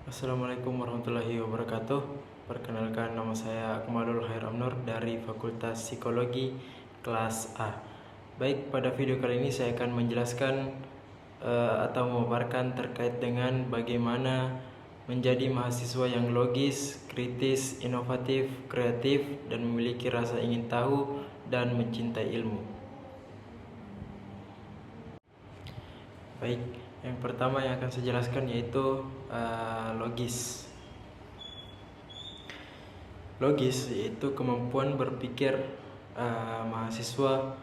Assalamualaikum warahmatullahi wabarakatuh. Perkenalkan, nama saya Akmalul Khairam Nur dari Fakultas Psikologi kelas A. Baik, pada video kali ini saya akan menjelaskan atau memaparkan terkait dengan bagaimana menjadi mahasiswa yang logis, kritis, inovatif, kreatif, dan memiliki rasa ingin tahu dan mencintai ilmu. Baik, yang pertama yang akan saya jelaskan yaitu logis. Logis yaitu kemampuan berpikir mahasiswa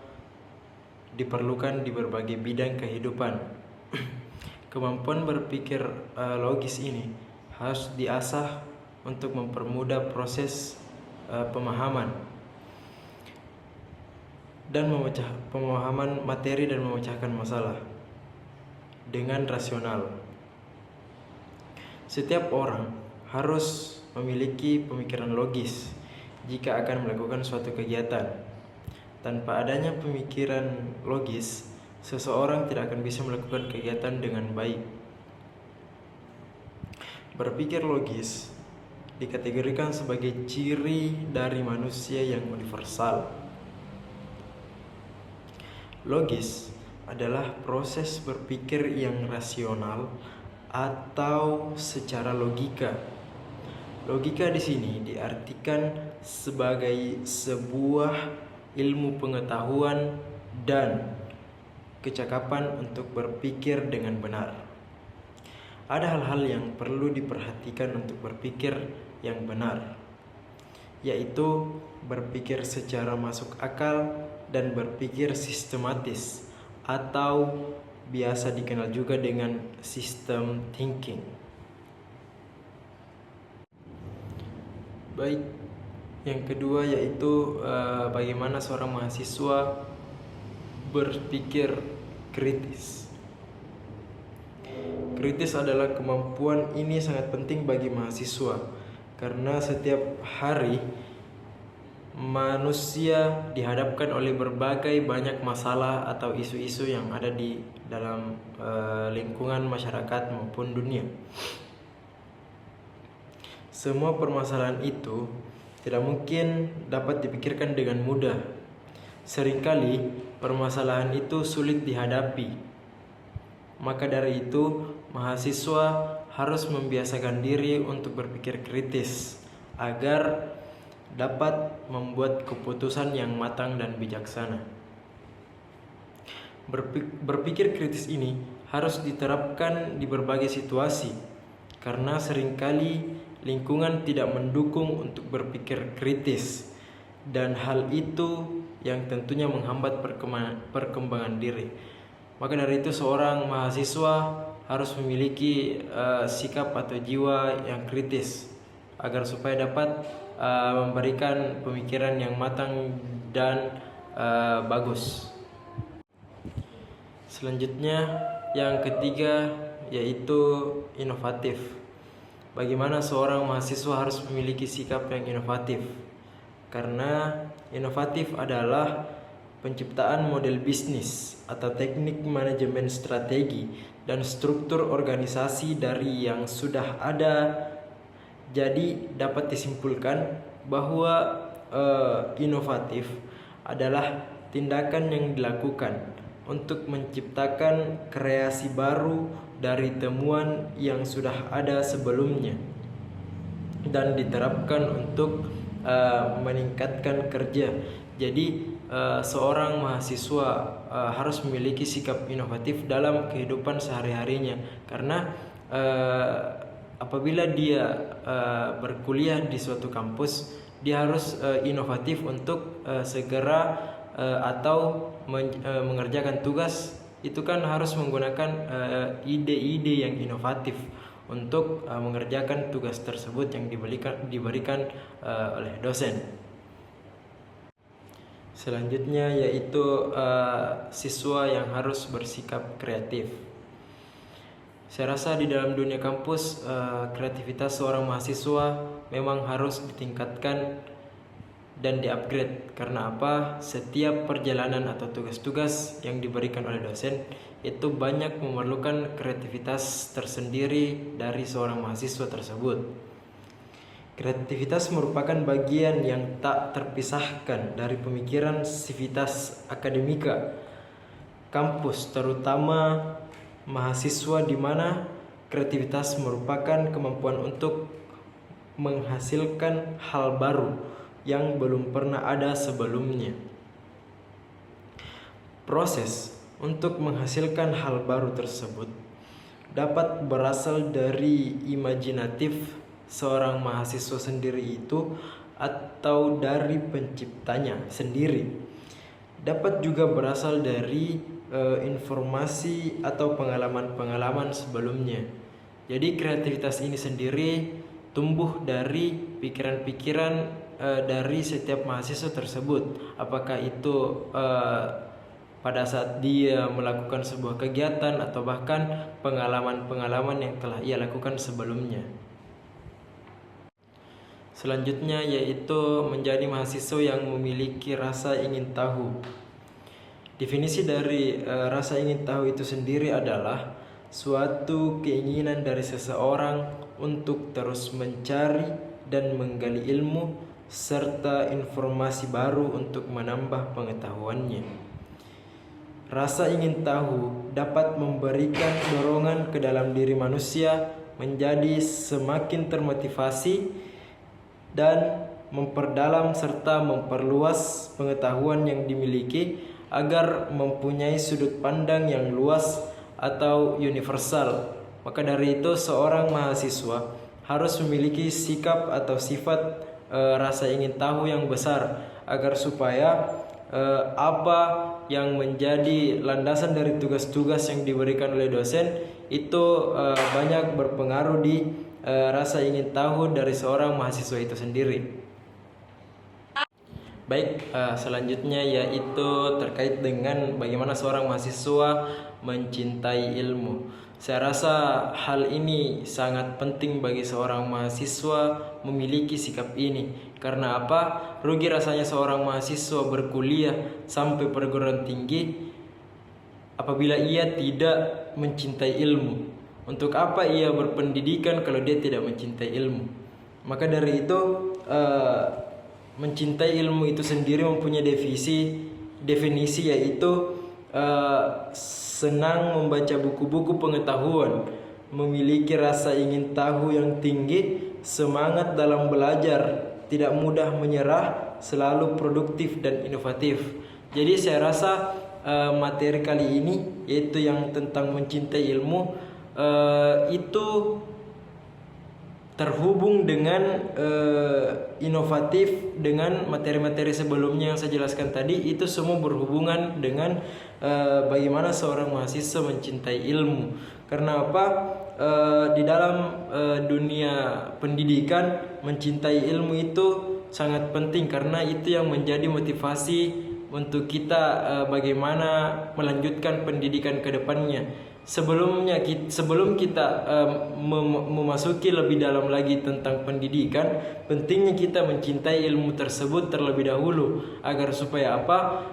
diperlukan di berbagai bidang kehidupan. Kemampuan berpikir logis ini harus diasah untuk mempermudah proses pemahaman pemahaman materi dan memecahkan masalah dengan rasional. Setiap orang harus memiliki pemikiran logis jika akan melakukan suatu kegiatan. Tanpa adanya pemikiran logis, seseorang tidak akan bisa melakukan kegiatan dengan baik. Berpikir logis dikategorikan sebagai ciri dari manusia yang universal. Logis adalah proses berpikir yang rasional atau secara logika. Logika di sini diartikan sebagai sebuah ilmu pengetahuan dan kecakapan untuk berpikir dengan benar. Ada hal-hal yang perlu diperhatikan untuk berpikir yang benar, yaitu berpikir secara masuk akal dan berpikir sistematis, atau biasa dikenal juga dengan system thinking. Baik, yang kedua yaitu bagaimana seorang mahasiswa berpikir kritis. Kritis adalah kemampuan ini sangat penting bagi mahasiswa karena setiap hari manusia dihadapkan oleh berbagai banyak masalah atau isu-isu yang ada di dalam lingkungan masyarakat maupun dunia. Semua permasalahan itu tidak mungkin dapat dipikirkan dengan mudah. Seringkali permasalahan itu sulit dihadapi. Maka dari itu, mahasiswa harus membiasakan diri untuk berpikir kritis agar dapat membuat keputusan yang matang dan bijaksana. Berpikir kritis ini harus diterapkan di berbagai situasi, karena seringkali lingkungan tidak mendukung untuk berpikir kritis, dan hal itu yang tentunya menghambat perkembangan diri. Maka dari itu seorang mahasiswa harus memiliki sikap atau jiwa yang kritis agar supaya dapat memberikan pemikiran yang matang dan bagus. Selanjutnya yang ketiga yaitu inovatif. Bagaimana seorang mahasiswa harus memiliki sikap yang inovatif? Karena inovatif adalah penciptaan model bisnis atau teknik manajemen strategi dan struktur organisasi dari yang sudah ada. Jadi dapat disimpulkan bahwa inovatif adalah tindakan yang dilakukan untuk menciptakan kreasi baru dari temuan yang sudah ada sebelumnya dan diterapkan untuk meningkatkan kerja. Jadi seorang mahasiswa harus memiliki sikap inovatif dalam kehidupan sehari-harinya, karena apabila dia berkuliah di suatu kampus, dia harus inovatif untuk segera atau mengerjakan tugas itu kan harus menggunakan ide-ide yang inovatif untuk mengerjakan tugas tersebut yang diberikan oleh dosen. Selanjutnya yaitu siswa yang harus bersikap kreatif. Saya rasa di dalam dunia kampus kreativitas seorang mahasiswa memang harus ditingkatkan dan di-upgrade. Karena apa? Setiap perjalanan atau tugas-tugas yang diberikan oleh dosen itu banyak memerlukan kreativitas tersendiri dari seorang mahasiswa tersebut. Kreativitas merupakan bagian yang tak terpisahkan dari pemikiran sivitas akademika kampus, terutama mahasiswa, di mana kreativitas merupakan kemampuan untuk menghasilkan hal baru yang belum pernah ada sebelumnya. Proses untuk menghasilkan hal baru tersebut dapat berasal dari imajinatif seorang mahasiswa sendiri itu atau dari penciptanya sendiri. Dapat juga berasal dari informasi atau pengalaman-pengalaman sebelumnya. Jadi kreativitas ini sendiri tumbuh dari pikiran-pikiran dari setiap mahasiswa tersebut. Apakah itu pada saat dia melakukan sebuah kegiatan atau bahkan pengalaman-pengalaman yang telah ia lakukan sebelumnya. Selanjutnya yaitu menjadi mahasiswa yang memiliki rasa ingin tahu. Definisi dari rasa ingin tahu itu sendiri adalah suatu keinginan dari seseorang untuk terus mencari dan menggali ilmu serta informasi baru untuk menambah pengetahuannya. Rasa ingin tahu dapat memberikan dorongan ke dalam diri manusia menjadi semakin termotivasi dan memperdalam serta memperluas pengetahuan yang dimiliki agar mempunyai sudut pandang yang luas atau universal. Maka dari itu seorang mahasiswa harus memiliki sikap atau sifat rasa ingin tahu yang besar agar supaya apa yang menjadi landasan dari tugas-tugas yang diberikan oleh dosen itu banyak berpengaruh di rasa ingin tahu dari seorang mahasiswa itu sendiri. Baik, selanjutnya yaitu terkait dengan bagaimana seorang mahasiswa mencintai ilmu. Saya rasa hal ini sangat penting bagi seorang mahasiswa memiliki sikap ini. Karena apa? Rugi rasanya seorang mahasiswa berkuliah sampai perguruan tinggi apabila ia tidak mencintai ilmu. Untuk apa ia berpendidikan kalau dia tidak mencintai ilmu? Maka dari itu mencintai ilmu itu sendiri mempunyai definisi yaitu senang membaca buku-buku pengetahuan, memiliki rasa ingin tahu yang tinggi, semangat dalam belajar, tidak mudah menyerah, selalu produktif dan inovatif. Jadi saya rasa materi kali ini yaitu yang tentang mencintai ilmu itu terhubung dengan inovatif dengan materi-materi sebelumnya yang saya jelaskan tadi. Itu semua berhubungan dengan bagaimana seorang mahasiswa mencintai ilmu. Karena apa? Di dalam dunia pendidikan mencintai ilmu itu sangat penting karena itu yang menjadi motivasi untuk kita bagaimana melanjutkan pendidikan ke depannya. Sebelum kita memasuki lebih dalam lagi tentang pendidikan, pentingnya kita mencintai ilmu tersebut terlebih dahulu agar supaya apa?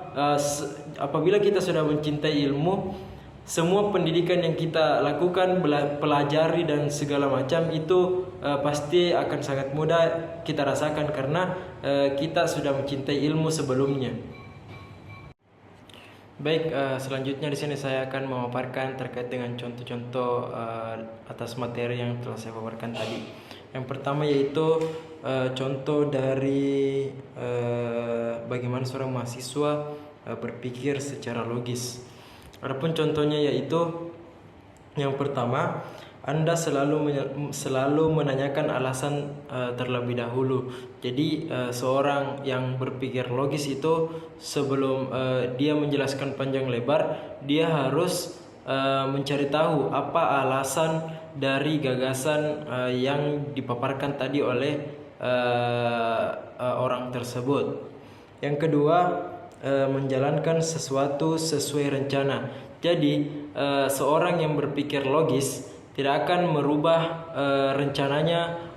Apabila kita sudah mencintai ilmu, semua pendidikan yang kita lakukan, pelajari dan segala macam itu pasti akan sangat mudah kita rasakan karena kita sudah mencintai ilmu sebelumnya. Baik, selanjutnya di sini saya akan memaparkan terkait dengan contoh-contoh atas materi yang telah saya paparkan tadi. Yang pertama yaitu contoh dari bagaimana seorang mahasiswa berpikir secara logis. Adapun contohnya yaitu yang pertama, Anda selalu menanyakan alasan terlebih dahulu. Jadi seorang yang berpikir logis itu sebelum dia menjelaskan panjang lebar, dia harus mencari tahu apa alasan dari gagasan yang dipaparkan tadi oleh orang tersebut. Yang kedua, menjalankan sesuatu sesuai rencana. Jadi seorang yang berpikir logis tidak akan merubah rencananya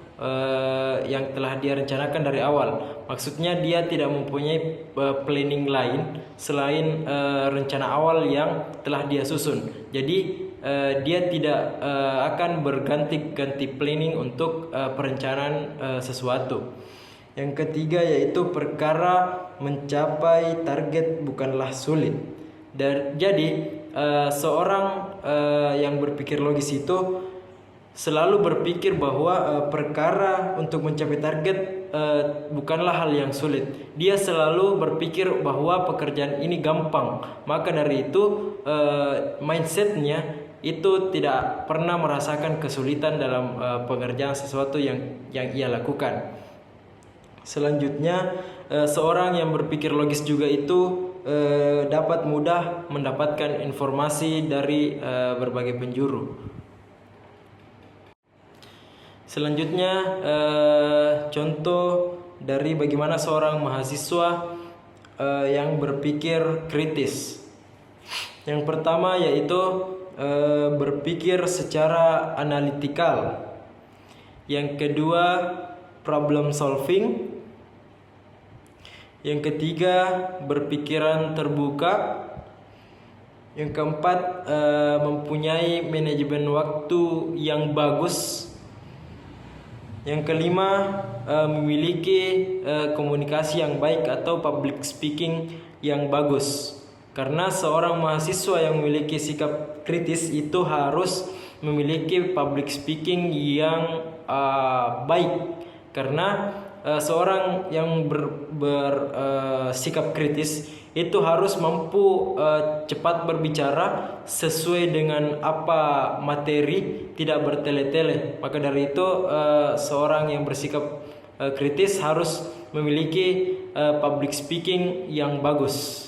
yang telah dia rencanakan dari awal. Maksudnya dia tidak mempunyai planning lain selain rencana awal yang telah dia susun. Jadi dia tidak akan berganti-ganti planning untuk perencanaan sesuatu. Yang ketiga yaitu perkara mencapai target bukanlah sulit. Jadi seorang yang berpikir logis itu selalu berpikir bahwa perkara untuk mencapai target bukanlah hal yang sulit. Dia selalu berpikir bahwa pekerjaan ini gampang. Maka dari itu mindsetnya itu tidak pernah merasakan kesulitan dalam pekerjaan sesuatu yang ia lakukan. Selanjutnya seorang yang berpikir logis juga itu dapat mudah mendapatkan informasi dari berbagai penjuru. Selanjutnya contoh dari bagaimana seorang mahasiswa yang berpikir kritis. Yang pertama yaitu berpikir secara analitikal. Yang kedua problem solving. Yang ketiga berpikiran terbuka. Yang keempat mempunyai manajemen waktu yang bagus. Yang kelima memiliki komunikasi yang baik atau public speaking yang bagus. Karena seorang mahasiswa yang memiliki sikap kritis itu harus memiliki public speaking yang baik. Karena seorang yang bersikap kritis itu harus mampu cepat berbicara sesuai dengan apa materi, tidak bertele-tele. Maka dari itu seorang yang bersikap kritis harus memiliki public speaking yang bagus.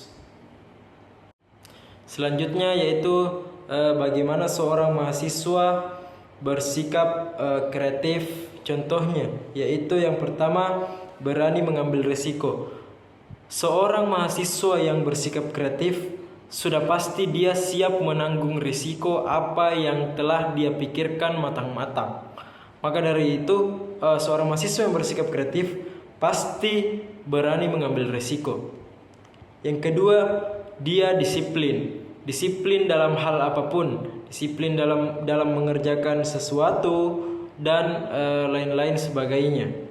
Selanjutnya yaitu bagaimana seorang mahasiswa bersikap kreatif. Contohnya yaitu yang pertama berani mengambil risiko. Seorang mahasiswa yang bersikap kreatif sudah pasti dia siap menanggung risiko apa yang telah dia pikirkan matang-matang. Maka dari itu seorang mahasiswa yang bersikap kreatif pasti berani mengambil risiko. Yang kedua, dia disiplin. Disiplin dalam hal apapun, disiplin dalam mengerjakan sesuatu dan lain-lain sebagainya.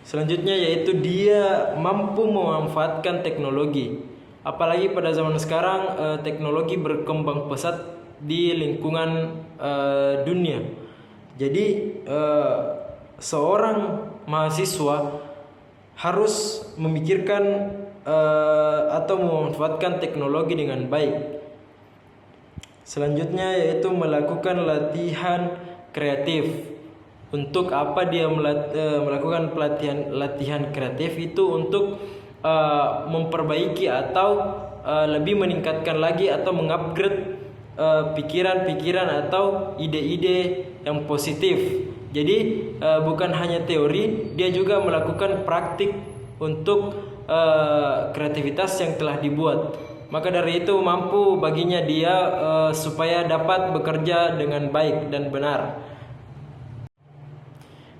Selanjutnya yaitu dia mampu memanfaatkan teknologi. Apalagi pada zaman sekarang teknologi berkembang pesat di lingkungan dunia. Jadi seorang mahasiswa harus memikirkan atau memanfaatkan teknologi dengan baik. Selanjutnya yaitu melakukan latihan kreatif. Untuk apa dia melakukan latihan kreatif itu untuk memperbaiki atau lebih meningkatkan lagi atau mengupgrade pikiran-pikiran atau ide-ide yang positif. Jadi bukan hanya teori, dia juga melakukan praktik untuk kreativitas yang telah dibuat. Maka dari itu mampu baginya dia supaya dapat bekerja dengan baik dan benar.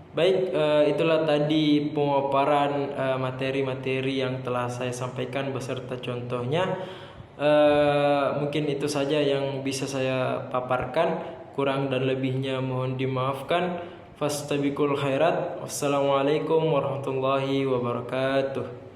Baik, itulah tadi pemaparan materi-materi yang telah saya sampaikan beserta contohnya. Mungkin itu saja yang bisa saya paparkan. Kurang dan lebihnya mohon dimaafkan. Fastabiqul khairat. Wassalamualaikum warahmatullahi wabarakatuh.